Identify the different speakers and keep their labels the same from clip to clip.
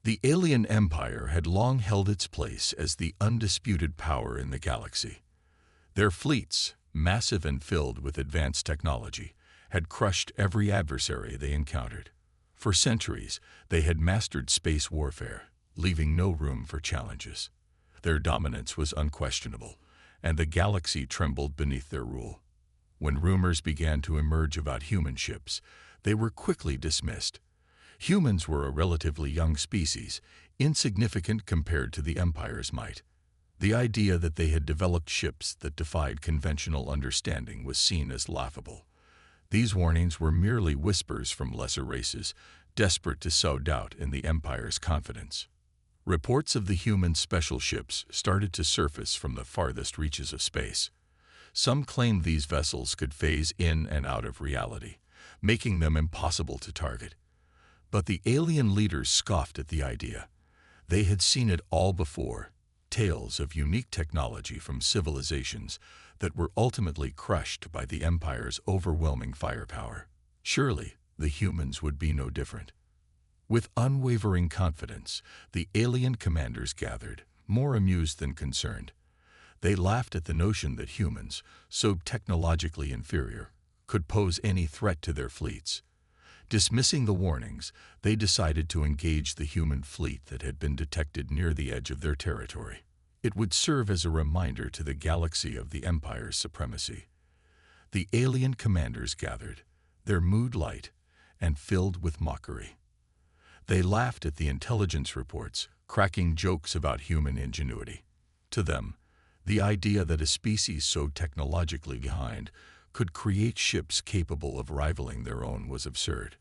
Speaker 1: The alien empire had long held its place as the undisputed power in the galaxy. Their fleets, massive and filled with advanced technology, had crushed every adversary they encountered. For centuries, they had mastered space warfare, leaving no room for challenges. Their dominance was unquestionable, and the galaxy trembled beneath their rule. When rumors began to emerge about human ships, they were quickly dismissed. Humans were a relatively young species, insignificant compared to the Empire's might. The idea that they had developed ships that defied conventional understanding was seen as laughable. These warnings were merely whispers from lesser races, desperate to sow doubt in the Empire's confidence. Reports of the human special ships started to surface from the farthest reaches of space. Some claimed these vessels could phase in and out of reality, making them impossible to target. But the alien leaders scoffed at the idea. They had seen it all before, tales of unique technology from civilizations that were ultimately crushed by the Empire's overwhelming firepower. Surely, the humans would be no different. With unwavering confidence, the alien commanders gathered, more amused than concerned. They laughed at the notion that humans, so technologically inferior, could pose any threat to their fleets. Dismissing the warnings, they decided to engage the human fleet that had been detected near the edge of their territory. It would serve as a reminder to the galaxy of the Empire's supremacy. The alien commanders gathered, their mood light and filled with mockery. They laughed at the intelligence reports, cracking jokes about human ingenuity. To them, the idea that a species so technologically behind could create ships capable of rivaling their own was absurd.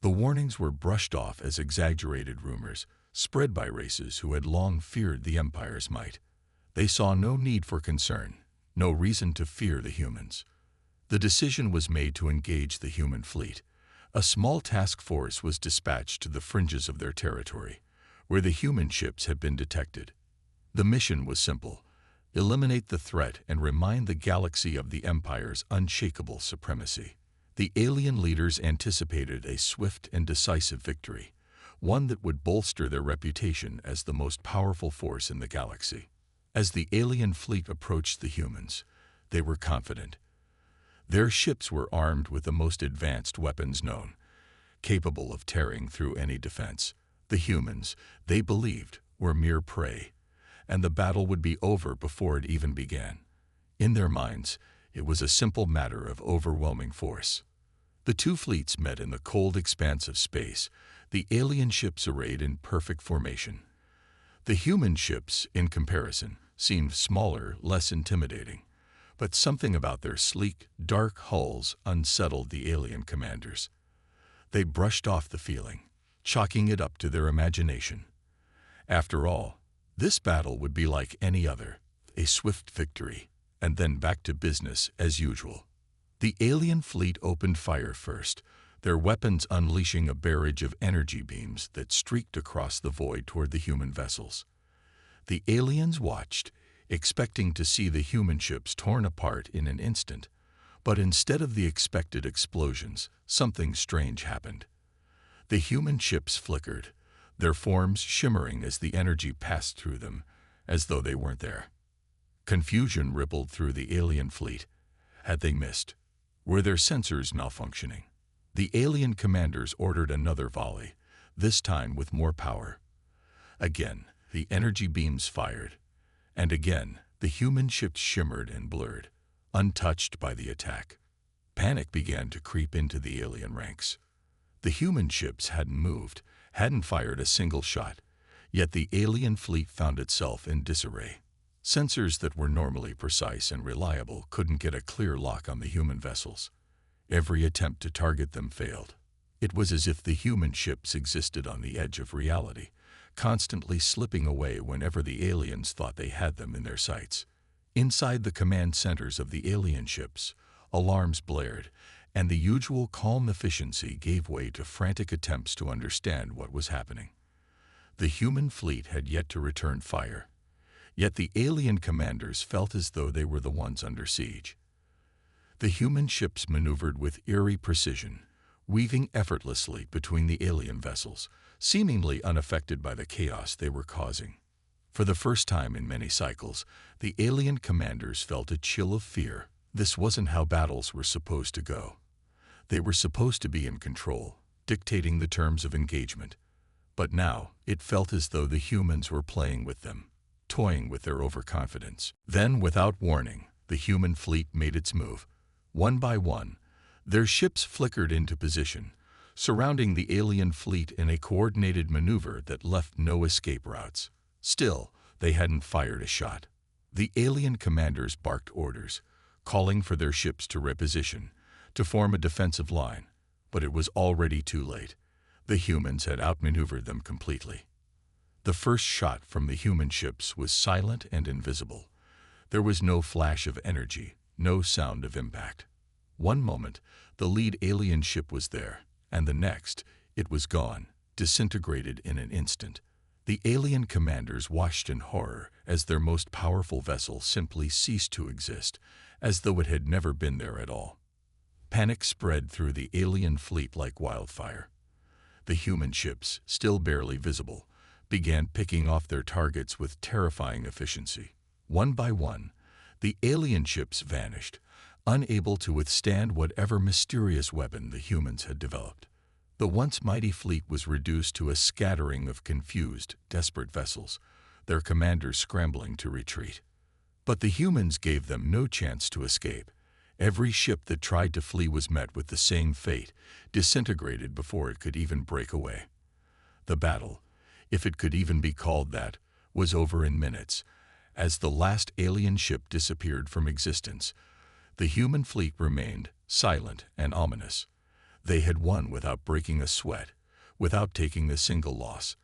Speaker 1: The warnings were brushed off as exaggerated rumors, spread by races who had long feared the Empire's might. They saw no need for concern, no reason to fear the humans. The decision was made to engage the human fleet. A small task force was dispatched to the fringes of their territory, where the human ships had been detected. The mission was simple: eliminate the threat and remind the galaxy of the Empire's unshakable supremacy. The alien leaders anticipated a swift and decisive victory, one that would bolster their reputation as the most powerful force in the galaxy. As the alien fleet approached the humans, they were confident. Their ships were armed with the most advanced weapons known, capable of tearing through any defense. The humans, they believed, were mere prey, and the battle would be over before it even began. In their minds, it was a simple matter of overwhelming force. The two fleets met in the cold expanse of space, the alien ships arrayed in perfect formation. The human ships, in comparison, seemed smaller, less intimidating, but something about their sleek, dark hulls unsettled the alien commanders. They brushed off the feeling, chalking it up to their imagination. After all, this battle would be like any other, a swift victory, and then back to business as usual. The alien fleet opened fire first, their weapons unleashing a barrage of energy beams that streaked across the void toward the human vessels. The aliens watched, expecting to see the human ships torn apart in an instant, but instead of the expected explosions, something strange happened. The human ships flickered, their forms shimmering as the energy passed through them, as though they weren't there. Confusion rippled through the alien fleet. Had they missed? Were their sensors malfunctioning? The alien commanders ordered another volley, this time with more power. Again, the energy beams fired, and again, the human ships shimmered and blurred, untouched by the attack. Panic began to creep into the alien ranks. The human ships hadn't moved, hadn't fired a single shot, yet the alien fleet found itself in disarray. Sensors that were normally precise and reliable couldn't get a clear lock on the human vessels. Every attempt to target them failed. It was as if the human ships existed on the edge of reality, constantly slipping away whenever the aliens thought they had them in their sights. Inside the command centers of the alien ships, alarms blared, and the usual calm efficiency gave way to frantic attempts to understand what was happening. The human fleet had yet to return fire, yet the alien commanders felt as though they were the ones under siege. The human ships maneuvered with eerie precision, weaving effortlessly between the alien vessels, seemingly unaffected by the chaos they were causing. For the first time in many cycles, the alien commanders felt a chill of fear. This wasn't how battles were supposed to go. They were supposed to be in control, dictating the terms of engagement. But now, it felt as though the humans were playing with them, toying with their overconfidence. Then, without warning, the human fleet made its move. One by one, their ships flickered into position, surrounding the alien fleet in a coordinated maneuver that left no escape routes. Still, they hadn't fired a shot. The alien commanders barked orders, calling for their ships to reposition, to form a defensive line. But it was already too late. The humans had outmaneuvered them completely. The first shot from the human ships was silent and invisible. There was no flash of energy, no sound of impact. One moment, the lead alien ship was there, and the next, it was gone, disintegrated in an instant. The alien commanders watched in horror as their most powerful vessel simply ceased to exist, as though it had never been there at all. Panic spread through the alien fleet like wildfire. The human ships, still barely visible, began picking off their targets with terrifying efficiency. One by one, the alien ships vanished, unable to withstand whatever mysterious weapon the humans had developed. The once mighty fleet was reduced to a scattering of confused, desperate vessels, their commanders scrambling to retreat. But the humans gave them no chance to escape. Every ship that tried to flee was met with the same fate, disintegrated before it could even break away. The battle, if it could even be called that, was over in minutes. As the last alien ship disappeared from existence, the human fleet remained silent and ominous. They had won without breaking a sweat, without taking a single loss.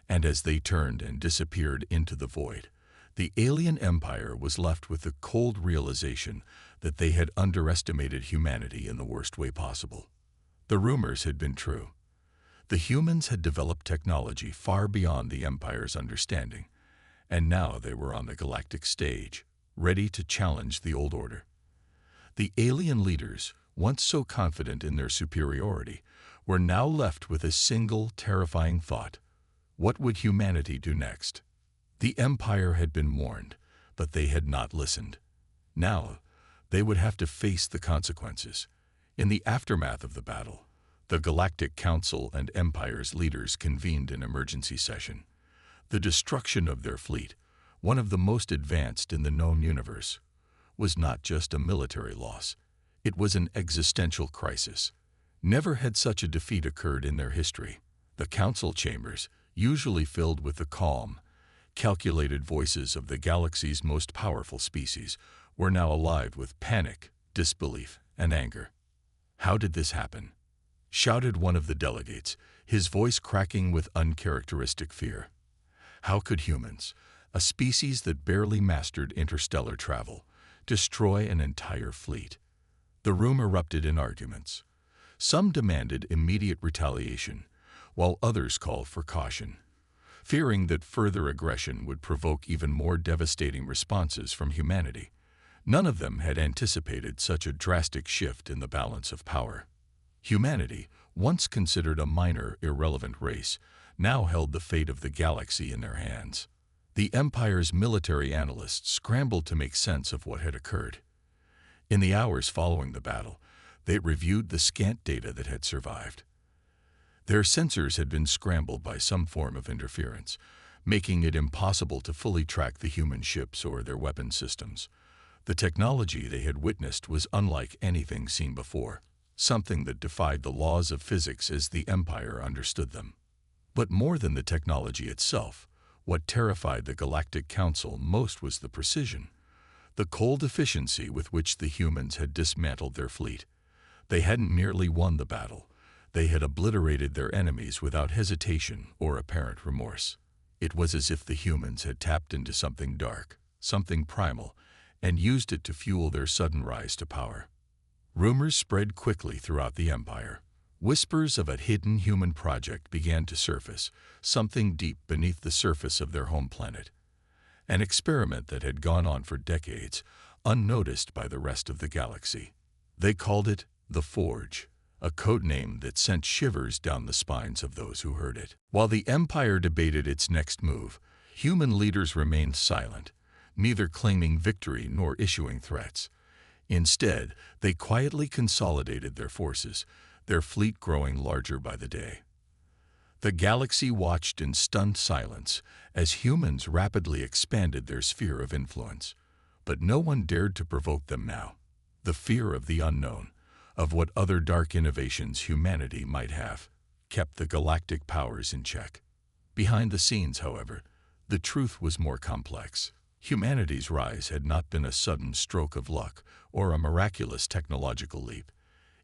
Speaker 1: And as they turned and disappeared into the void, the alien empire was left with the cold realization that they had underestimated humanity in the worst way possible. The rumors had been true. The humans had developed technology far beyond the empire's understanding, and now they were on the galactic stage, ready to challenge the old order. The alien leaders, once so confident in their superiority, were now left with a single terrifying thought: what would humanity do next? The Empire had been warned, but they had not listened. Now, they would have to face the consequences. In the aftermath of the battle, the Galactic Council and Empire's leaders convened an emergency session. The destruction of their fleet, one of the most advanced in the known universe, was not just a military loss. It was an existential crisis. Never had such a defeat occurred in their history. The council chambers, usually filled with the calm, calculated voices of the galaxy's most powerful species, were now alive with panic, disbelief, and anger. "How did this happen?" shouted one of the delegates, his voice cracking with uncharacteristic fear. How could humans, a species that barely mastered interstellar travel, destroy an entire fleet? The room erupted in arguments. Some demanded immediate retaliation, while others called for caution, fearing that further aggression would provoke even more devastating responses from humanity. None of them had anticipated such a drastic shift in the balance of power. Humanity, once considered a minor, irrelevant race, now held the fate of the galaxy in their hands. The Empire's military analysts scrambled to make sense of what had occurred. In the hours following the battle, they reviewed the scant data that had survived. Their sensors had been scrambled by some form of interference, making it impossible to fully track the human ships or their weapon systems. The technology they had witnessed was unlike anything seen before, something that defied the laws of physics as the Empire understood them. But more than the technology itself, what terrified the Galactic Council most was the precision, the cold efficiency with which the humans had dismantled their fleet. They hadn't merely won the battle, they had obliterated their enemies without hesitation or apparent remorse. It was as if the humans had tapped into something dark, something primal, and used it to fuel their sudden rise to power. Rumors spread quickly throughout the Empire. Whispers of a hidden human project began to surface, something deep beneath the surface of their home planet. An experiment that had gone on for decades, unnoticed by the rest of the galaxy. They called it the Forge, a codename that sent shivers down the spines of those who heard it. While the Empire debated its next move, human leaders remained silent, neither claiming victory nor issuing threats. Instead, they quietly consolidated their forces, their fleet growing larger by the day. The galaxy watched in stunned silence as humans rapidly expanded their sphere of influence. But no one dared to provoke them now. The fear of the unknown, of what other dark innovations humanity might have, kept the galactic powers in check. Behind the scenes, however, the truth was more complex. Humanity's rise had not been a sudden stroke of luck or a miraculous technological leap.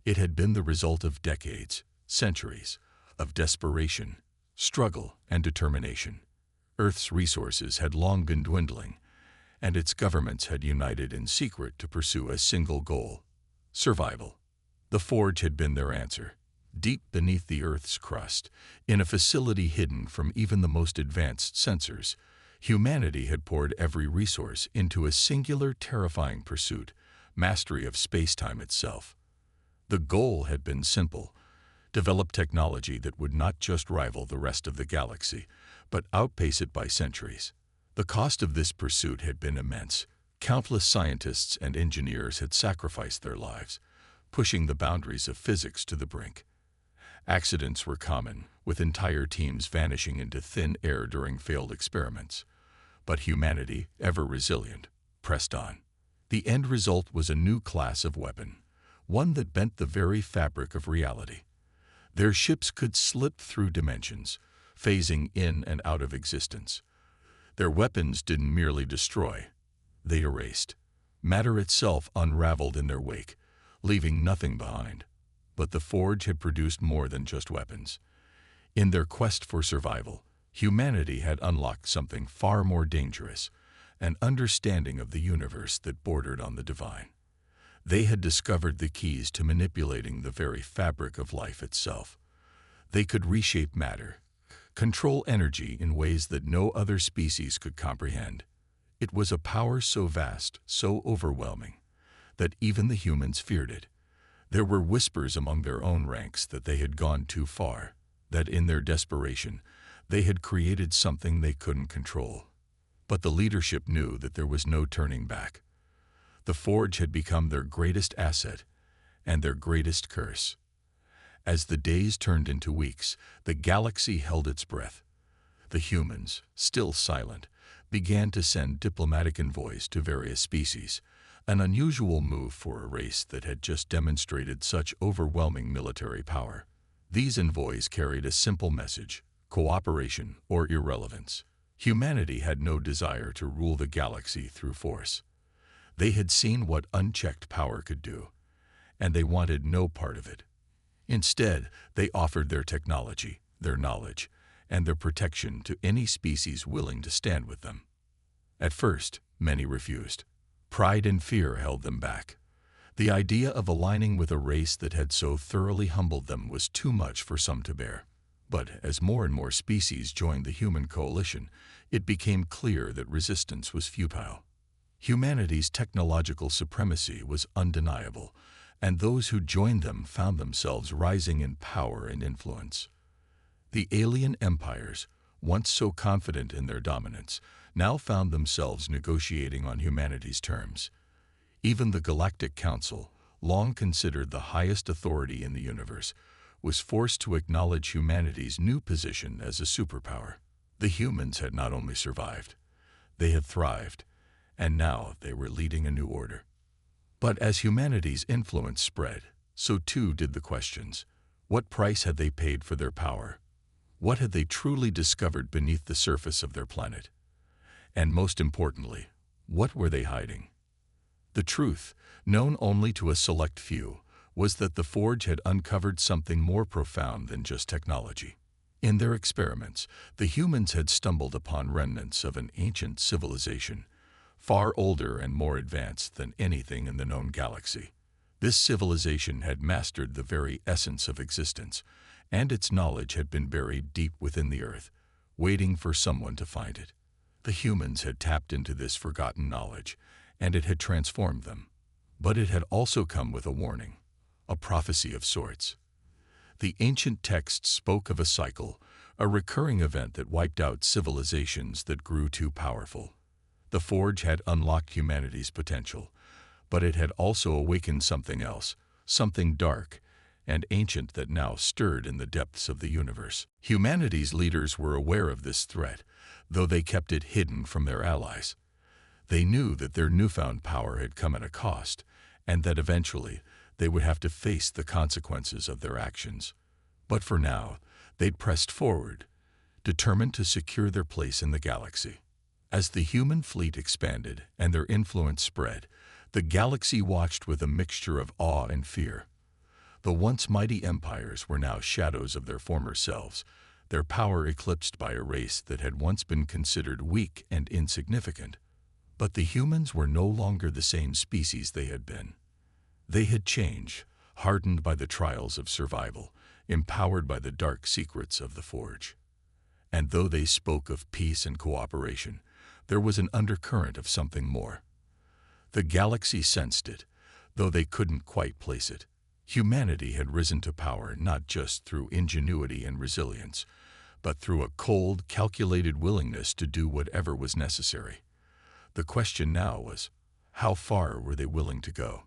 Speaker 1: It had been the result of decades, centuries, of desperation, struggle, and determination. Earth's resources had long been dwindling, and its governments had united in secret to pursue a single goal: survival. The Forge had been their answer. Deep beneath the Earth's crust, in a facility hidden from even the most advanced sensors, humanity had poured every resource into a singular, terrifying pursuit: mastery of space-time itself. The goal had been simple: develop technology that would not just rival the rest of the galaxy, but outpace it by centuries. The cost of this pursuit had been immense. Countless scientists and engineers had sacrificed their lives, pushing the boundaries of physics to the brink. Accidents were common, with entire teams vanishing into thin air during failed experiments. But humanity, ever resilient, pressed on. The end result was a new class of weapon, one that bent the very fabric of reality. Their ships could slip through dimensions, phasing in and out of existence. Their weapons didn't merely destroy, they erased. Matter itself unraveled in their wake, leaving nothing behind. But the Forge had produced more than just weapons. In their quest for survival, humanity had unlocked something far more dangerous: an understanding of the universe that bordered on the divine. They had discovered the keys to manipulating the very fabric of life itself. They could reshape matter, control energy in ways that no other species could comprehend. It was a power so vast, so overwhelming, that even the humans feared it. There were whispers among their own ranks that they had gone too far, that in their desperation, they had created something they couldn't control. But the leadership knew that there was no turning back. The Forge had become their greatest asset and their greatest curse. As the days turned into weeks, the galaxy held its breath. The humans, still silent, began to send diplomatic envoys to various species, an unusual move for a race that had just demonstrated such overwhelming military power. These envoys carried a simple message: cooperation or irrelevance. Humanity had no desire to rule the galaxy through force. They had seen what unchecked power could do, and they wanted no part of it. Instead, they offered their technology, their knowledge, and their protection to any species willing to stand with them. At first, many refused. Pride and fear held them back. The idea of aligning with a race that had so thoroughly humbled them was too much for some to bear. But as more and more species joined the human coalition, it became clear that resistance was futile. Humanity's technological supremacy was undeniable, and those who joined them found themselves rising in power and influence. The alien empires, once so confident in their dominance, now found themselves negotiating on humanity's terms. Even the Galactic Council, long considered the highest authority in the universe, was forced to acknowledge humanity's new position as a superpower. The humans had not only survived, they had thrived, and now they were leading a new order. But as humanity's influence spread, so too did the questions. What price had they paid for their power? What had they truly discovered beneath the surface of their planet? And most importantly, what were they hiding? The truth, known only to a select few, was that the Forge had uncovered something more profound than just technology. In their experiments, the humans had stumbled upon remnants of an ancient civilization, far older and more advanced than anything in the known galaxy. This civilization had mastered the very essence of existence, and its knowledge had been buried deep within the earth, waiting for someone to find it. The humans had tapped into this forgotten knowledge, and it had transformed them. But it had also come with a warning, a prophecy of sorts. The ancient texts spoke of a cycle, a recurring event that wiped out civilizations that grew too powerful. The Forge had unlocked humanity's potential, but it had also awakened something else, something dark and ancient that now stirred in the depths of the universe. Humanity's leaders were aware of this threat, though they kept it hidden from their allies. They knew that their newfound power had come at a cost, and that eventually they would have to face the consequences of their actions. But for now, they'd pressed forward, determined to secure their place in the galaxy. As the human fleet expanded and their influence spread, the galaxy watched with a mixture of awe and fear. The once mighty empires were now shadows of their former selves, their power eclipsed by a race that had once been considered weak and insignificant. But the humans were no longer the same species they had been. They had changed, hardened by the trials of survival, empowered by the dark secrets of the Forge. And though they spoke of peace and cooperation, there was an undercurrent of something more. The galaxy sensed it, though they couldn't quite place it. Humanity had risen to power not just through ingenuity and resilience, but through a cold, calculated willingness to do whatever was necessary. The question now was, how far were they willing to go?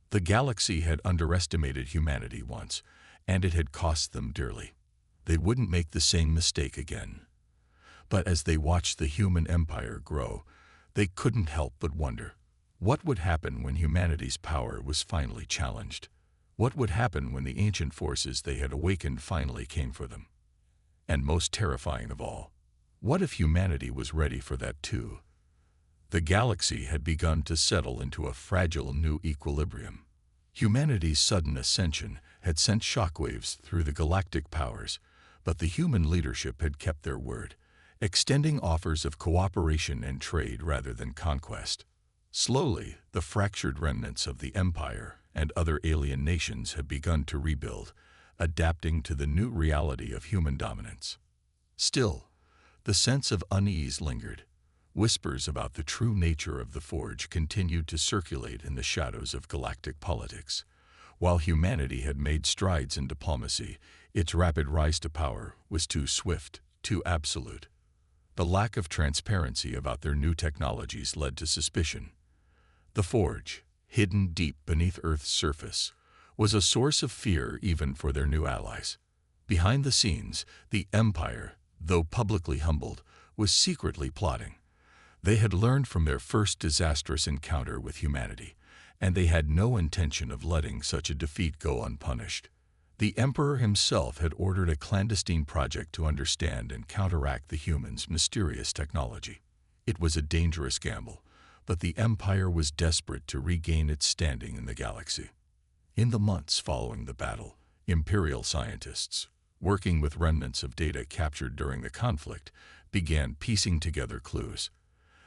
Speaker 1: The galaxy had underestimated humanity once, and it had cost them dearly. They wouldn't make the same mistake again. But as they watched the human empire grow, they couldn't help but wonder, what would happen when humanity's power was finally challenged? What would happen when the ancient forces they had awakened finally came for them? And most terrifying of all, what if humanity was ready for that too? The galaxy had begun to settle into a fragile new equilibrium. Humanity's sudden ascension had sent shockwaves through the galactic powers, but the human leadership had kept their word, extending offers of cooperation and trade rather than conquest. Slowly, the fractured remnants of the Empire and other alien nations had begun to rebuild, adapting to the new reality of human dominance. Still, the sense of unease lingered. Whispers about the true nature of the Forge continued to circulate in the shadows of galactic politics. While humanity had made strides in diplomacy, its rapid rise to power was too swift, too absolute. The lack of transparency about their new technologies led to suspicion. The Forge, hidden deep beneath Earth's surface, was a source of fear even for their new allies. Behind the scenes, the Empire, though publicly humbled, was secretly plotting. They had learned from their first disastrous encounter with humanity, and they had no intention of letting such a defeat go unpunished. The Emperor himself had ordered a clandestine project to understand and counteract the humans' mysterious technology. It was a dangerous gamble, but the Empire was desperate to regain its standing in the galaxy. In the months following the battle, Imperial scientists, working with remnants of data captured during the conflict, began piecing together clues.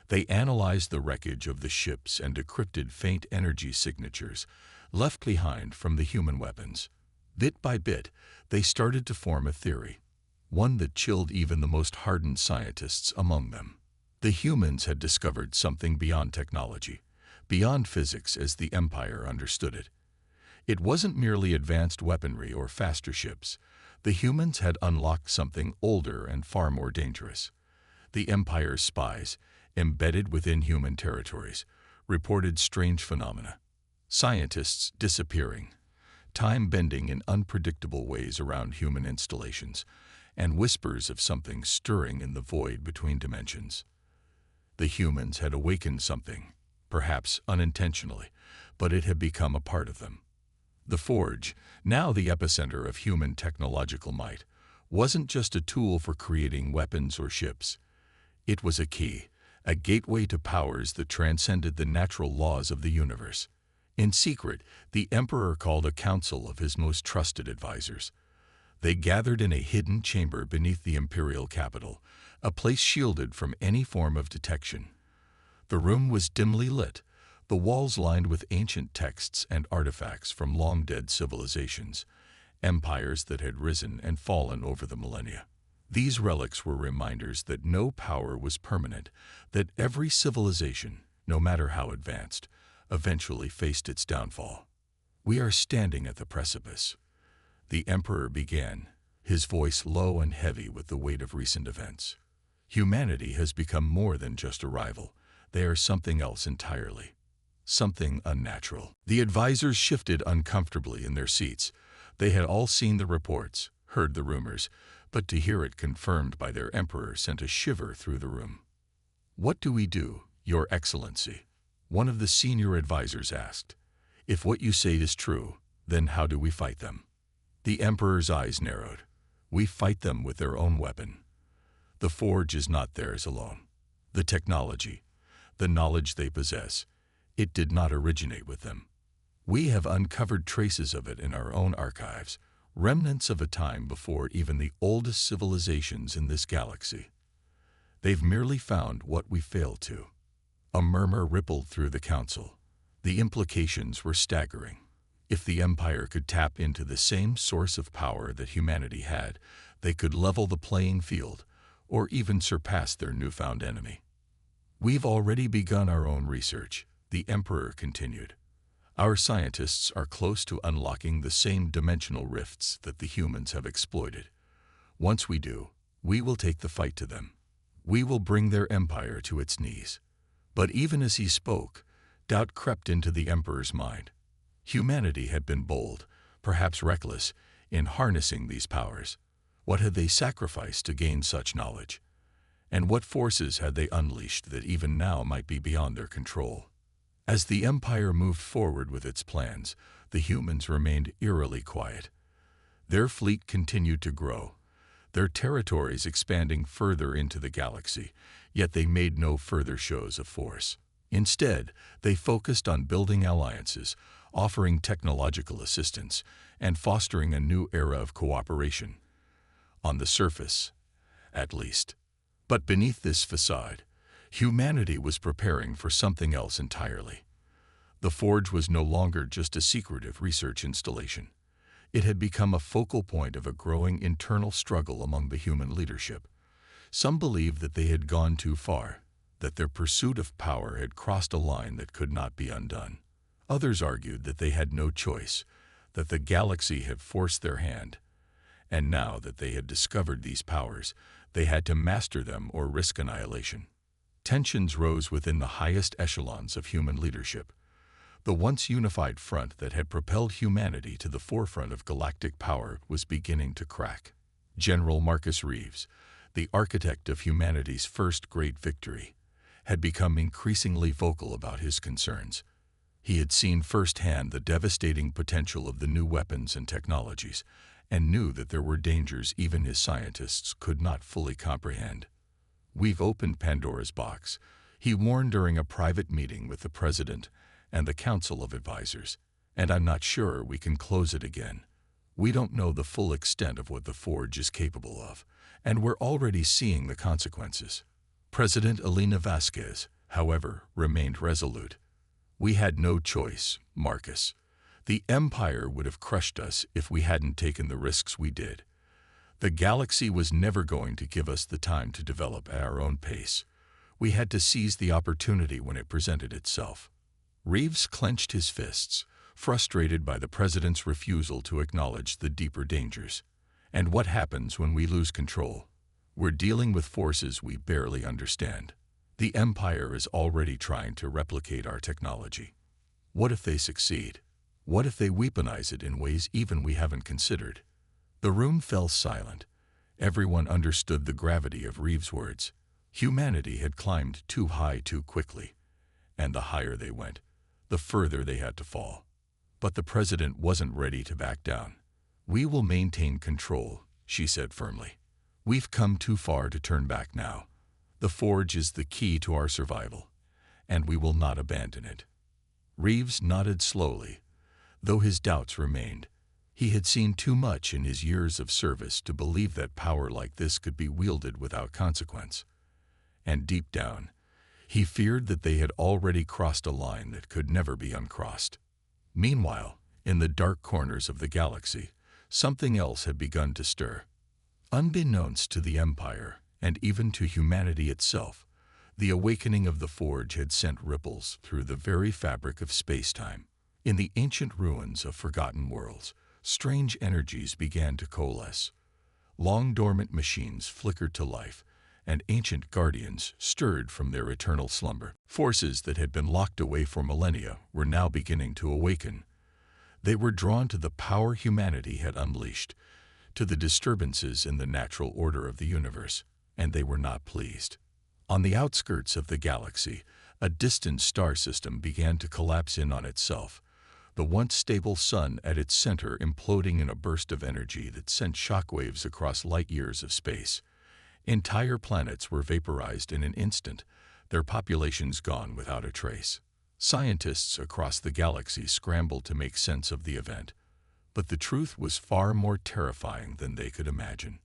Speaker 1: They analyzed the wreckage of the ships and decrypted faint energy signatures left behind from the human weapons. Bit by bit, they started to form a theory, one that chilled even the most hardened scientists among them. The humans had discovered something beyond technology, beyond physics as the Empire understood it. It wasn't merely advanced weaponry or faster ships. The humans had unlocked something older and far more dangerous. The Empire's spies, embedded within human territories, reported strange phenomena. Scientists disappearing, time bending in unpredictable ways around human installations, and whispers of something stirring in the void between dimensions. The humans had awakened something, perhaps unintentionally, but it had become a part of them. The Forge, now the epicenter of human technological might, wasn't just a tool for creating weapons or ships. It was a key, a gateway to powers that transcended the natural laws of the universe. In secret, the Emperor called a council of his most trusted advisors. They gathered in a hidden chamber beneath the imperial capital, a place shielded from any form of detection. The room was dimly lit, the walls lined with ancient texts and artifacts from long-dead civilizations, empires that had risen and fallen over the millennia. These relics were reminders that no power was permanent, that every civilization, no matter how advanced, eventually faced its downfall. We are standing at the precipice. The Emperor began, his voice low and heavy with the weight of recent events. Humanity has become more than just a rival. They are something else entirely. Something unnatural. The advisors shifted uncomfortably in their seats. They had all seen the reports, heard the rumors, but to hear it confirmed by their emperor sent a shiver through the room. "What do we do, Your Excellency?" one of the senior advisors asked. "If what you say is true, then how do we fight them?" The emperor's eyes narrowed. "We fight them with their own weapon. The forge is not theirs alone. The technology, the knowledge they possess, it did not originate with them. We have uncovered traces of it in our own archives, remnants of a time before even the oldest civilizations in this galaxy. They've merely found what we failed to." A murmur rippled through the council. The implications were staggering. If the Empire could tap into the same source of power that humanity had, they could level the playing field, or even surpass their newfound enemy. "We've already begun our own research," the Emperor continued. "Our scientists are close to unlocking the same dimensional rifts that the humans have exploited. Once we do, we will take the fight to them. We will bring their empire to its knees." But even as he spoke, doubt crept into the Emperor's mind. Humanity had been bold, perhaps reckless, in harnessing these powers. What had they sacrificed to gain such knowledge? And what forces had they unleashed that even now might be beyond their control? As the Empire moved forward with its plans, the humans remained eerily quiet. Their fleet continued to grow, their territories expanding further into the galaxy, yet they made no further shows of force. Instead, they focused on building alliances, offering technological assistance, and fostering a new era of cooperation. On the surface, at least. But beneath this facade, humanity was preparing for something else entirely. The forge was no longer just a secretive research installation. It had become a focal point of a growing internal struggle among the human leadership. Some believed that they had gone too far, that their pursuit of power had crossed a line that could not be undone. Others argued that they had no choice, that the galaxy had forced their hand, and now that they had discovered these powers, they had to master them or risk annihilation. Tensions rose within the highest echelons of human leadership. The once unified front that had propelled humanity to the forefront of galactic power was beginning to crack. General Marcus Reeves, the architect of humanity's first great victory, had become increasingly vocal about his concerns. He had seen firsthand the devastating potential of the new weapons and technologies, and knew that there were dangers even his scientists could not fully comprehend. "We've opened Pandora's box," he warned during a private meeting with the President and the Council of Advisors, "and I'm not sure we can close it again. We don't know the full extent of what the Forge is capable of, and we're already seeing the consequences." President Elena Vasquez, however, remained resolute. "We had no choice, Marcus. The Empire would have crushed us if we hadn't taken the risks we did. The galaxy was never going to give us the time to develop at our own pace. We had to seize the opportunity when it presented itself." Reeves clenched his fists, frustrated by the President's refusal to acknowledge the deeper dangers. "And what happens when we lose control? We're dealing with forces we barely understand. The Empire is already trying to replicate our technology. What if they succeed? What if they weaponize it in ways even we haven't considered?" The room fell silent. Everyone understood the gravity of Reeves' words. Humanity had climbed too high too quickly, and the higher they went, the further they had to fall. But the President wasn't ready to back down. "We will maintain control," she said firmly. "We've come too far to turn back now. The Forge is the key to our survival, and we will not abandon it." Reeves nodded slowly, though his doubts remained. He had seen too much in his years of service to believe that power like this could be wielded without consequence. And deep down, he feared that they had already crossed a line that could never be uncrossed. Meanwhile, in the dark corners of the galaxy, something else had begun to stir. Unbeknownst to the Empire, and even to humanity itself, the awakening of the Forge had sent ripples through the very fabric of space-time. In the ancient ruins of forgotten worlds, strange energies began to coalesce. Long-dormant machines flickered to life, and ancient guardians stirred from their eternal slumber. Forces that had been locked away for millennia were now beginning to awaken. They were drawn to the power humanity had unleashed, to the disturbances in the natural order of the universe, and they were not pleased. On the outskirts of the galaxy, a distant star system began to collapse in on itself, the once stable sun at its center imploding in a burst of energy that sent shockwaves across light years of space. Entire planets were vaporized in an instant, their populations gone without a trace. Scientists across the galaxy scrambled to make sense of the event, but the truth was far more terrifying than they could imagine.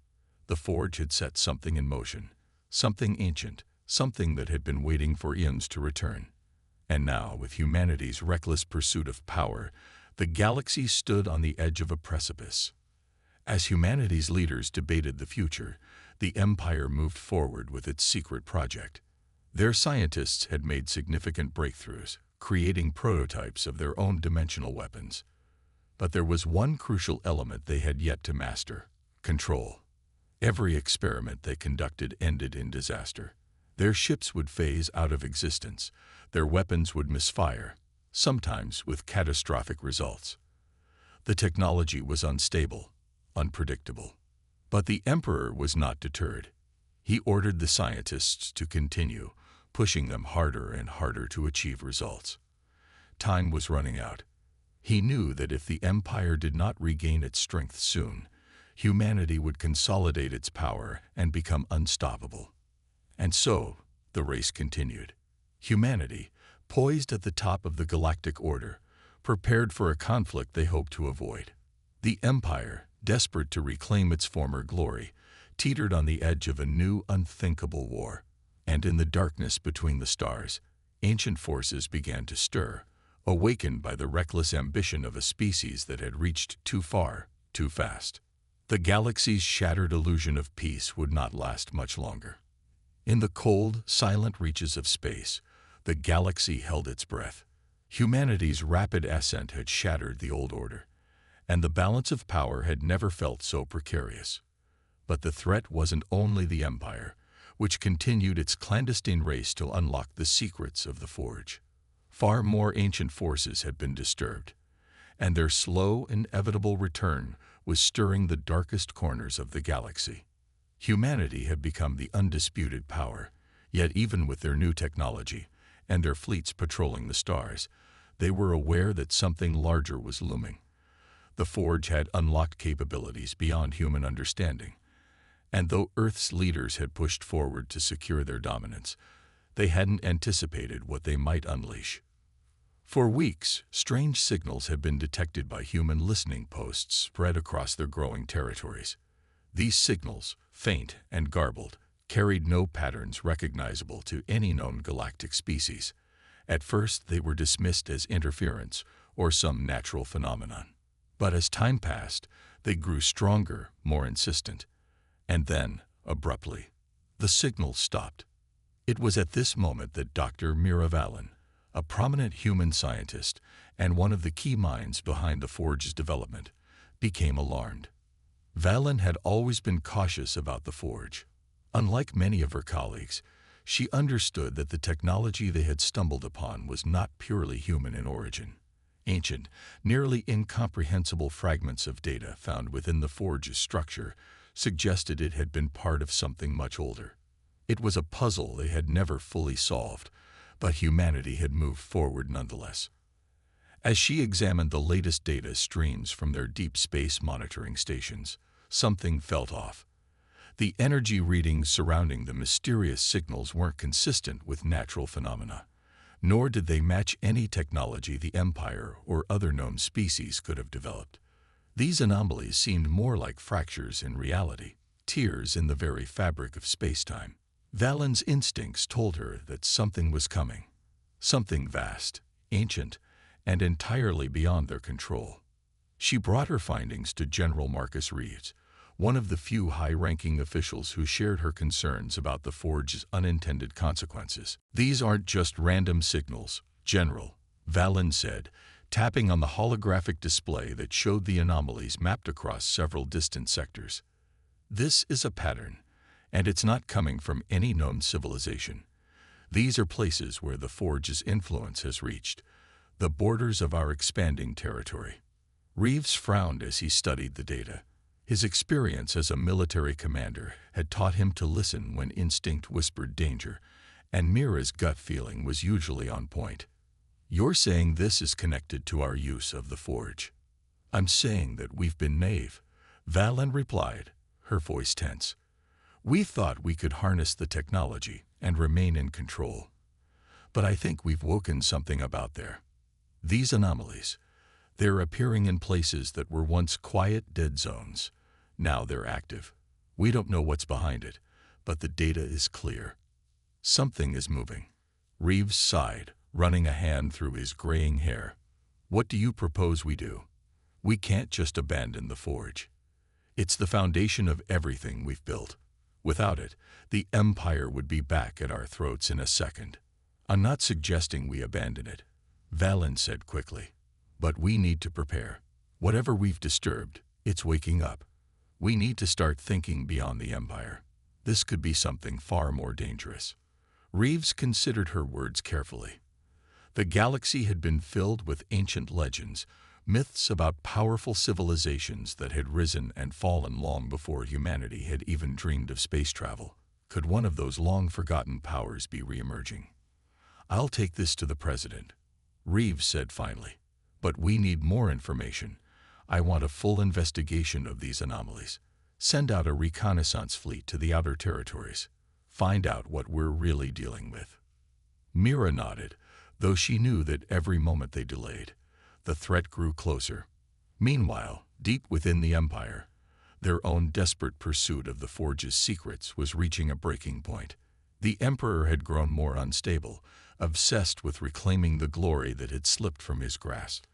Speaker 1: The Forge had set something in motion, something ancient, something that had been waiting for eons to return. And now, with humanity's reckless pursuit of power, the galaxy stood on the edge of a precipice. As humanity's leaders debated the future, the Empire moved forward with its secret project. Their scientists had made significant breakthroughs, creating prototypes of their own dimensional weapons. But there was one crucial element they had yet to master: control. Every experiment they conducted ended in disaster. Their ships would phase out of existence, their weapons would misfire, sometimes with catastrophic results. The technology was unstable, unpredictable. But the Emperor was not deterred. He ordered the scientists to continue, pushing them harder and harder to achieve results. Time was running out. He knew that if the Empire did not regain its strength soon, humanity would consolidate its power and become unstoppable. And so, the race continued. Humanity, poised at the top of the galactic order, prepared for a conflict they hoped to avoid. The Empire, desperate to reclaim its former glory, teetered on the edge of a new, unthinkable war. And in the darkness between the stars, ancient forces began to stir, awakened by the reckless ambition of a species that had reached too far, too fast. The galaxy's shattered illusion of peace would not last much longer. In the cold, silent reaches of space, the galaxy held its breath. Humanity's rapid ascent had shattered the old order, and the balance of power had never felt so precarious. But the threat wasn't only the Empire, which continued its clandestine race to unlock the secrets of the Forge. Far more ancient forces had been disturbed, and their slow, inevitable return was stirring the darkest corners of the galaxy. Humanity had become the undisputed power, yet even with their new technology and their fleets patrolling the stars, they were aware that something larger was looming. The Forge had unlocked capabilities beyond human understanding, and though Earth's leaders had pushed forward to secure their dominance, they hadn't anticipated what they might unleash. For weeks, strange signals had been detected by human listening posts spread across their growing territories. These signals, faint and garbled, carried no patterns recognizable to any known galactic species. At first, they were dismissed as interference or some natural phenomenon. But as time passed, they grew stronger, more insistent. And then, abruptly, the signal stopped. It was at this moment that Dr. Mira Valen, a prominent human scientist and one of the key minds behind the Forge's development, became alarmed. Valen had always been cautious about the Forge. Unlike many of her colleagues, she understood that the technology they had stumbled upon was not purely human in origin. Ancient, nearly incomprehensible fragments of data found within the Forge's structure suggested it had been part of something much older. It was a puzzle they had never fully solved, but humanity had moved forward nonetheless. As she examined the latest data streams from their deep space monitoring stations, something felt off. The energy readings surrounding the mysterious signals weren't consistent with natural phenomena, nor did they match any technology the Empire or other known species could have developed. These anomalies seemed more like fractures in reality, tears in the very fabric of space-time. Valen's instincts told her that something was coming, something vast, ancient, and entirely beyond their control. She brought her findings to General Marcus Reeves, one of the few high-ranking officials who shared her concerns about the Forge's unintended consequences. "These aren't just random signals, General," Valen said, tapping on the holographic display that showed the anomalies mapped across several distant sectors. "This is a pattern, and it's not coming from any known civilization. These are places where the Forge's influence has reached, the borders of our expanding territory." Reeves frowned as he studied the data. His experience as a military commander had taught him to listen when instinct whispered danger, and Mira's gut feeling was usually on point. "You're saying this is connected to our use of the Forge?" "I'm saying that we've been naive," Valen replied, her voice tense. "We thought we could harness the technology and remain in control. But I think we've woken something about there. These anomalies, they're appearing in places that were once quiet dead zones. Now they're active. We don't know what's behind it, but the data is clear. Something is moving." Reeves sighed, running a hand through his graying hair. "What do you propose we do? We can't just abandon the Forge. It's the foundation of everything we've built. Without it, the Empire would be back at our throats in a second." "I'm not suggesting we abandon it," Valen said quickly. "But we need to prepare. Whatever we've disturbed, it's waking up. We need to start thinking beyond the Empire. This could be something far more dangerous." Reeves considered her words carefully. The galaxy had been filled with ancient legends, myths about powerful civilizations that had risen and fallen long before humanity had even dreamed of space travel. Could one of those long-forgotten powers be re-emerging? "I'll take this to the President," Reeves said finally. "But we need more information. I want a full investigation of these anomalies. Send out a reconnaissance fleet to the outer territories. Find out what we're really dealing with." Mira nodded, though she knew that every moment they delayed, the threat grew closer. Meanwhile, deep within the Empire, their own desperate pursuit of the Forge's secrets was reaching a breaking point. The Emperor had grown more unstable, obsessed with reclaiming the glory that had slipped from his grasp.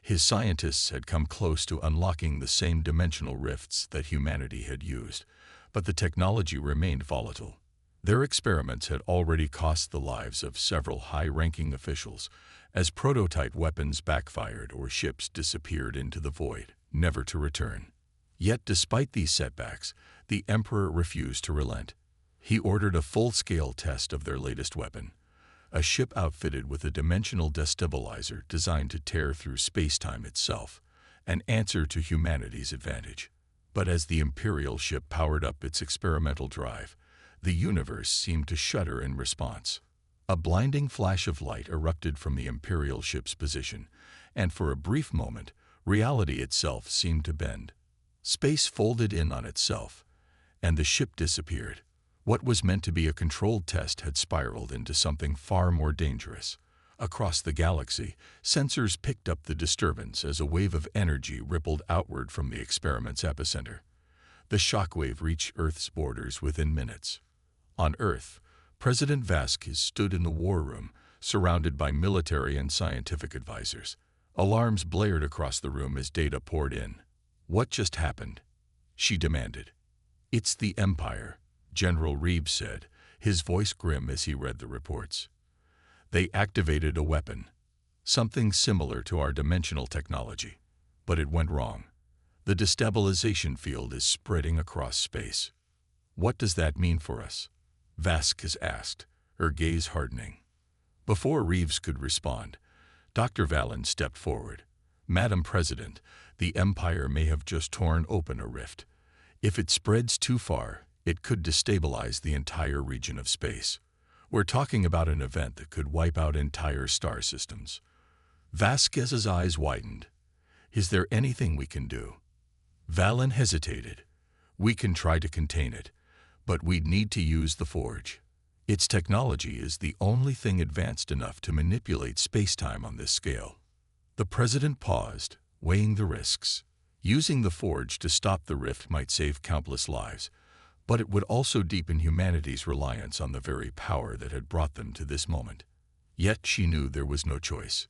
Speaker 1: His scientists had come close to unlocking the same dimensional rifts that humanity had used, but the technology remained volatile. Their experiments had already cost the lives of several high-ranking officials, as prototype weapons backfired or ships disappeared into the void, never to return. Yet despite these setbacks, the Emperor refused to relent. He ordered a full-scale test of their latest weapon, a ship outfitted with a dimensional destabilizer designed to tear through space-time itself, an answer to humanity's advantage. But as the Imperial ship powered up its experimental drive, the universe seemed to shudder in response. A blinding flash of light erupted from the Imperial ship's position, and for a brief moment, reality itself seemed to bend. Space folded in on itself, and the ship disappeared. What was meant to be a controlled test had spiraled into something far more dangerous. Across the galaxy, sensors picked up the disturbance as a wave of energy rippled outward from the experiment's epicenter. The shockwave reached Earth's borders within minutes. On Earth, President Vasquez stood in the war room, surrounded by military and scientific advisors. Alarms blared across the room as data poured in. "What just happened?" she demanded. "It's the Empire," General Reeves said, his voice grim as he read the reports. "They activated a weapon, something similar to our dimensional technology, but it went wrong. The destabilization field is spreading across space." "What does that mean for us?" Vasquez asked, her gaze hardening. Before Reeves could respond, Dr. Valen stepped forward. "Madam President, the Empire may have just torn open a rift. If it spreads too far, it could destabilize the entire region of space. We're talking about an event that could wipe out entire star systems." Vasquez's eyes widened. "Is there anything we can do?" Valen hesitated. "We can try to contain it, but we'd need to use the Forge. Its technology is the only thing advanced enough to manipulate space-time on this scale." The president paused, weighing the risks. Using the Forge to stop the rift might save countless lives, but it would also deepen humanity's reliance on the very power that had brought them to this moment. Yet she knew there was no choice.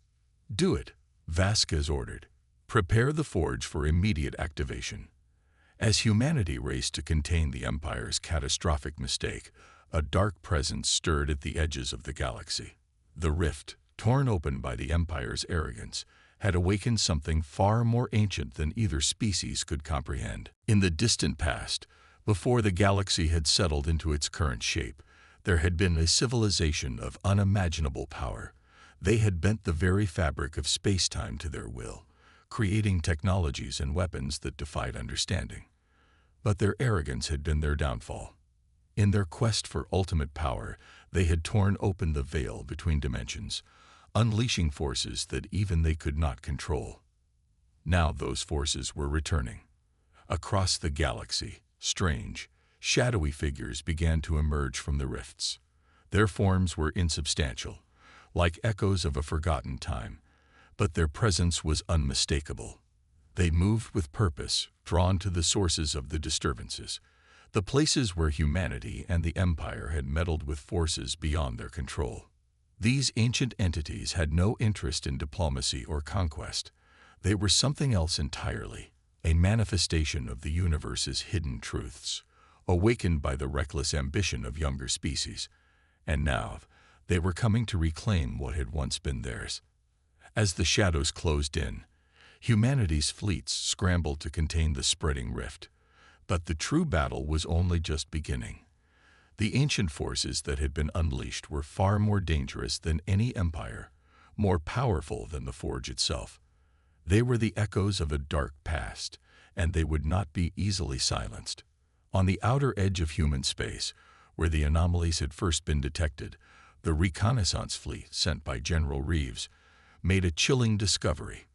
Speaker 1: "Do it," Vasquez ordered. "Prepare the Forge for immediate activation." As humanity raced to contain the Empire's catastrophic mistake, a dark presence stirred at the edges of the galaxy. The rift, torn open by the Empire's arrogance, had awakened something far more ancient than either species could comprehend. In the distant past, before the galaxy had settled into its current shape, there had been a civilization of unimaginable power. They had bent the very fabric of space-time to their will, creating technologies and weapons that defied understanding. But their arrogance had been their downfall. In their quest for ultimate power, they had torn open the veil between dimensions, unleashing forces that even they could not control. Now those forces were returning. Across the galaxy, strange, shadowy figures began to emerge from the rifts. Their forms were insubstantial, like echoes of a forgotten time, but their presence was unmistakable. They moved with purpose, drawn to the sources of the disturbances, the places where humanity and the Empire had meddled with forces beyond their control. These ancient entities had no interest in diplomacy or conquest. They were something else entirely, a manifestation of the universe's hidden truths, awakened by the reckless ambition of younger species. And now, they were coming to reclaim what had once been theirs. As the shadows closed in, humanity's fleets scrambled to contain the spreading rift. But the true battle was only just beginning. The ancient forces that had been unleashed were far more dangerous than any empire, more powerful than the Forge itself. They were the echoes of a dark past, and they would not be easily silenced. On the outer edge of human space, where the anomalies had first been detected, the reconnaissance fleet sent by General Reeves made a chilling discovery.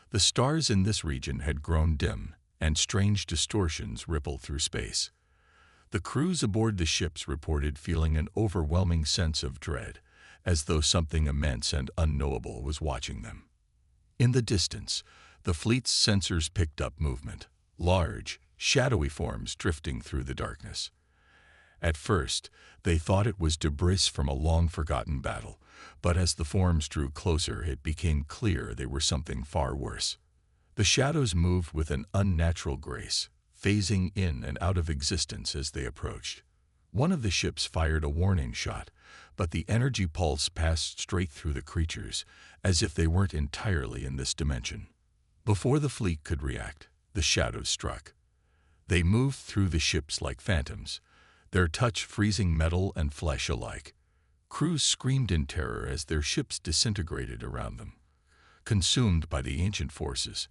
Speaker 1: The stars in this region had grown dim, and strange distortions rippled through space. The crews aboard the ships reported feeling an overwhelming sense of dread, as though something immense and unknowable was watching them. In the distance, the fleet's sensors picked up movement, large, shadowy forms drifting through the darkness. At first, they thought it was debris from a long-forgotten battle, but as the forms drew closer, it became clear they were something far worse. The shadows moved with an unnatural grace, phasing in and out of existence as they approached. One of the ships fired a warning shot, but the energy pulse passed straight through the creatures, as if they weren't entirely in this dimension. Before the fleet could react, the shadows struck. They moved through the ships like phantoms, their touch freezing metal and flesh alike. Crews screamed in terror as their ships disintegrated around them, consumed by the ancient forces.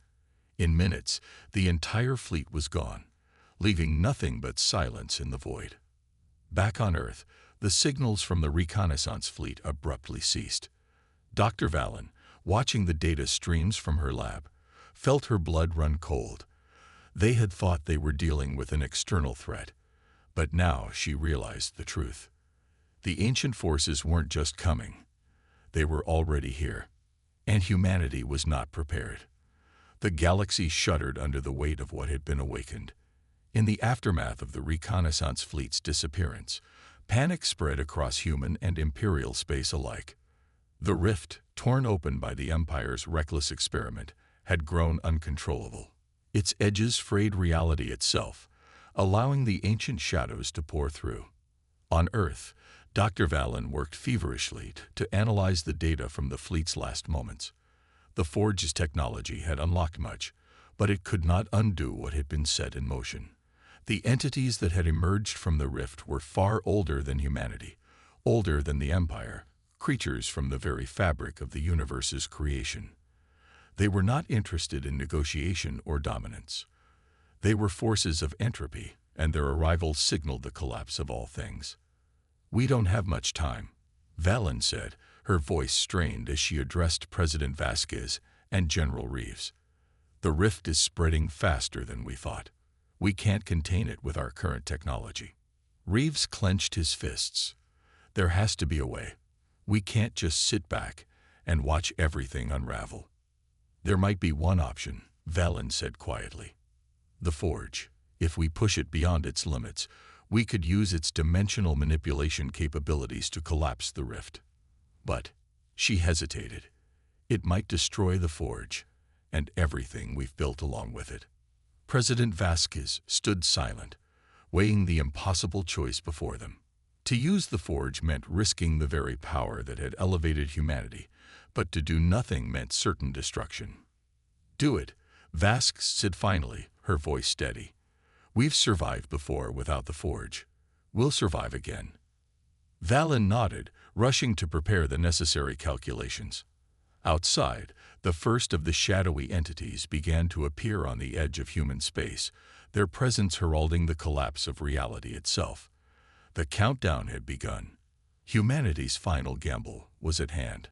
Speaker 1: In minutes, the entire fleet was gone, leaving nothing but silence in the void. Back on Earth, the signals from the reconnaissance fleet abruptly ceased. Dr. Valen, watching the data streams from her lab, felt her blood run cold. They had thought they were dealing with an external threat, but now she realized the truth. The ancient forces weren't just coming. They were already here, and humanity was not prepared. The galaxy shuddered under the weight of what had been awakened. In the aftermath of the reconnaissance fleet's disappearance, panic spread across human and imperial space alike. The rift, torn open by the Empire's reckless experiment, had grown uncontrollable. Its edges frayed reality itself, allowing the ancient shadows to pour through. On Earth, Dr. Valen worked feverishly to analyze the data from the fleet's last moments. The Forge's technology had unlocked much, but it could not undo what had been set in motion. The entities that had emerged from the rift were far older than humanity, older than the Empire, creatures from the very fabric of the universe's creation. They were not interested in negotiation or dominance. They were forces of entropy, and their arrival signaled the collapse of all things. "We don't have much time," Valen said, her voice strained as she addressed President Vasquez and General Reeves. "The rift is spreading faster than we thought. We can't contain it with our current technology." Reeves clenched his fists. "There has to be a way. We can't just sit back and watch everything unravel." "There might be one option," Valen said quietly. "The Forge. If we push it beyond its limits, we could use its dimensional manipulation capabilities to collapse the rift. But," she hesitated, "it might destroy the Forge, and everything we've built along with it." President Vasquez stood silent, weighing the impossible choice before them. To use the Forge meant risking the very power that had elevated humanity, But to do nothing meant certain destruction. "Do it," Vask said finally, her voice steady. "We've survived before without the forge. We'll survive again." Valen nodded, rushing to prepare the necessary calculations. Outside, the first of the shadowy entities began to appear on the edge of human space, their presence heralding the collapse of reality itself. The countdown had begun. Humanity's final gamble was at hand.